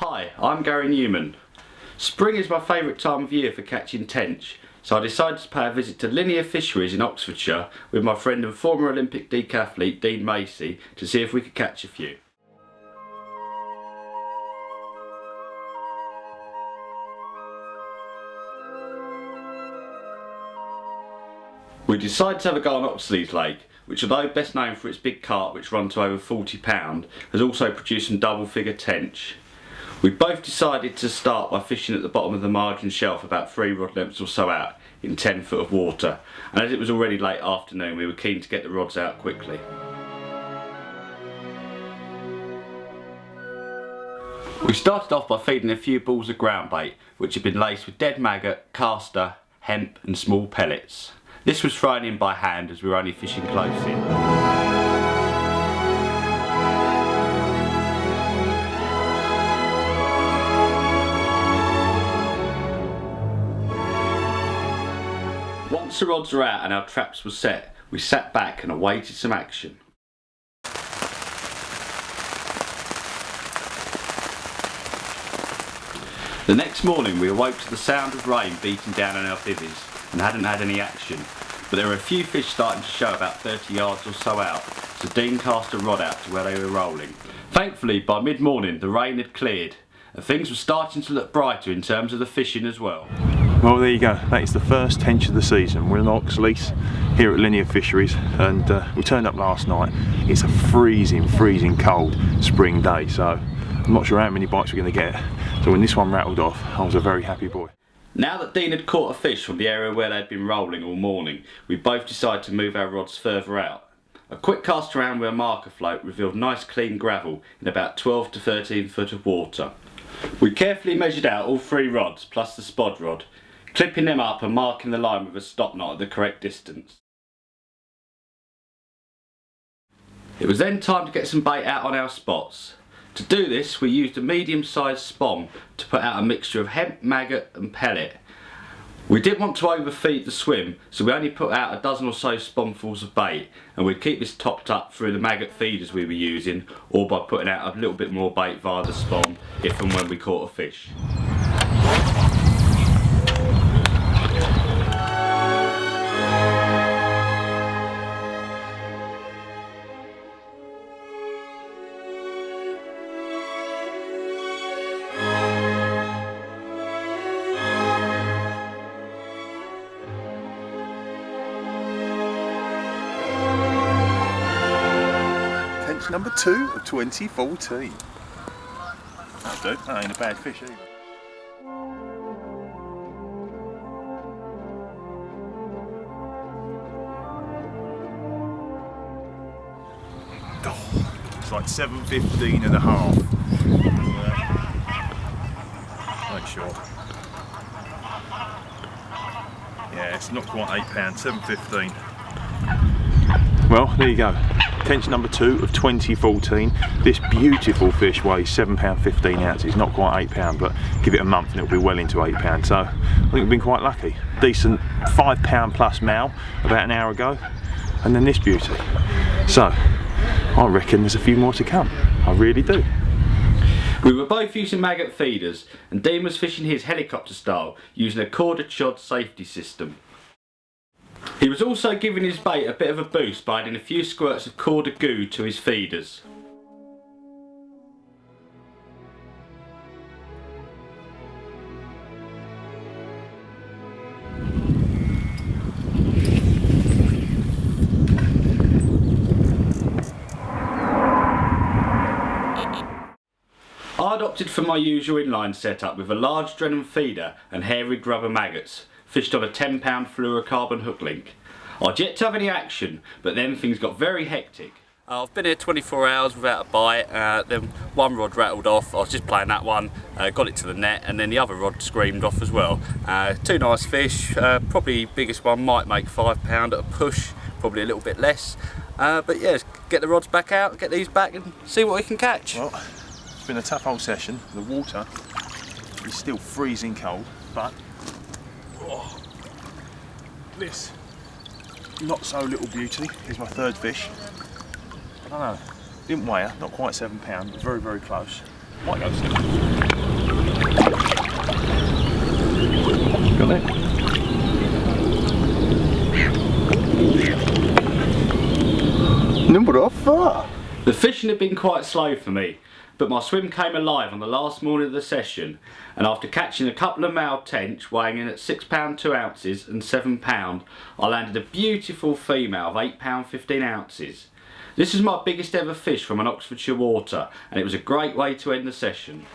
Hi, I'm Gary Newman. Spring is my favourite time of year for catching tench, so I decided to pay a visit to Linear Fisheries in Oxfordshire with my friend and former Olympic decathlete Dean Macey to see if we could catch a few. We decided to have a go on Oxfordshire Lake, which, although best known for its big carp which run to over 40 pounds, has also produced some double figure tench. We both decided to start by fishing at the bottom of the margin shelf about 3 rod lengths or so out in 10 foot of water, and as it was already late afternoon we were keen to get the rods out quickly. We started off by feeding a few balls of ground bait which had been laced with dead maggot, castor, hemp and small pellets. This was thrown in by hand as we were only fishing close in. Once the rods were out and our traps were set, we sat back and awaited some action. The next morning we awoke to the sound of rain beating down on our bivvies and hadn't had any action, but there were a few fish starting to show about 30 yards or so out, so Dean cast a rod out to where they were rolling. Thankfully by mid-morning the rain had cleared and things were starting to look brighter in terms of the fishing as well. Well, there you go, that is the first tench of the season. We're in Oxley here at Linear Fisheries and we turned up last night. It's a freezing cold spring day, so I'm not sure how many bites we're going to get. So when this one rattled off, I was a very happy boy. Now that Dean had caught a fish from the area where they'd been rolling all morning, we both decided to move our rods further out. A quick cast around with a marker float revealed nice clean gravel in about 12 to 13 foot of water. We carefully measured out all 3 rods plus the spod rod, clipping them up and marking the line with a stop knot at the correct distance. It was then time to get some bait out on our spots. To do this we used a medium-sized spom to put out a mixture of hemp, maggot and pellet. We didn't want to overfeed the swim, so we only put out a dozen or so spomfuls of bait, and we'd keep this topped up through the maggot feeders we were using or by putting out a little bit more bait via the spom if and when we caught a fish. Number 2 of 2014. That'll do, that ain't a bad fish either. Oh, it's like 7.15 and a half. Quite short. Yeah, it's not quite £8, 7.15. Well, there you go. Tench number 2 of 2014. This beautiful fish weighs £7.15 ounces, not quite £8, but give it a month and it'll be well into £8. So I think we've been quite lucky. Decent £5 plus mal about an hour ago, and then this beauty. So I reckon there's a few more to come. I really do. We were both using maggot feeders, and Dean was fishing his helicopter style using a corded shod safety system. He was also giving his bait a bit of a boost by adding a few squirts of corded goo to his feeders. I'd opted for my usual inline setup with a large Drenham feeder and hair-rigged rubber maggots, fished on a 10 pound fluorocarbon hook link. I'd yet to have any action, but then things got very hectic. I've been here 24 hours without a bite, then one rod rattled off. I was just playing that one, got it to the net, and then the other rod screamed off as well. 2 nice fish, probably biggest one might make £5 at a push, probably a little bit less. But yeah, get the rods back out, get these back and see what we can catch. Well, it's been a tough old session. The water is still freezing cold, but this not so little beauty is my 3rd fish. I don't know, didn't weigh her, not quite £7, but very, very close. Might go still. Got it? Number off that. The fishing had been quite slow for me, but my swim came alive on the last morning of the session, and after catching a couple of male tench weighing in at £6 2 ounces and £7, I landed a beautiful female of £8 15 ounces. This is my biggest ever fish from an Oxfordshire water, and it was a great way to end the session.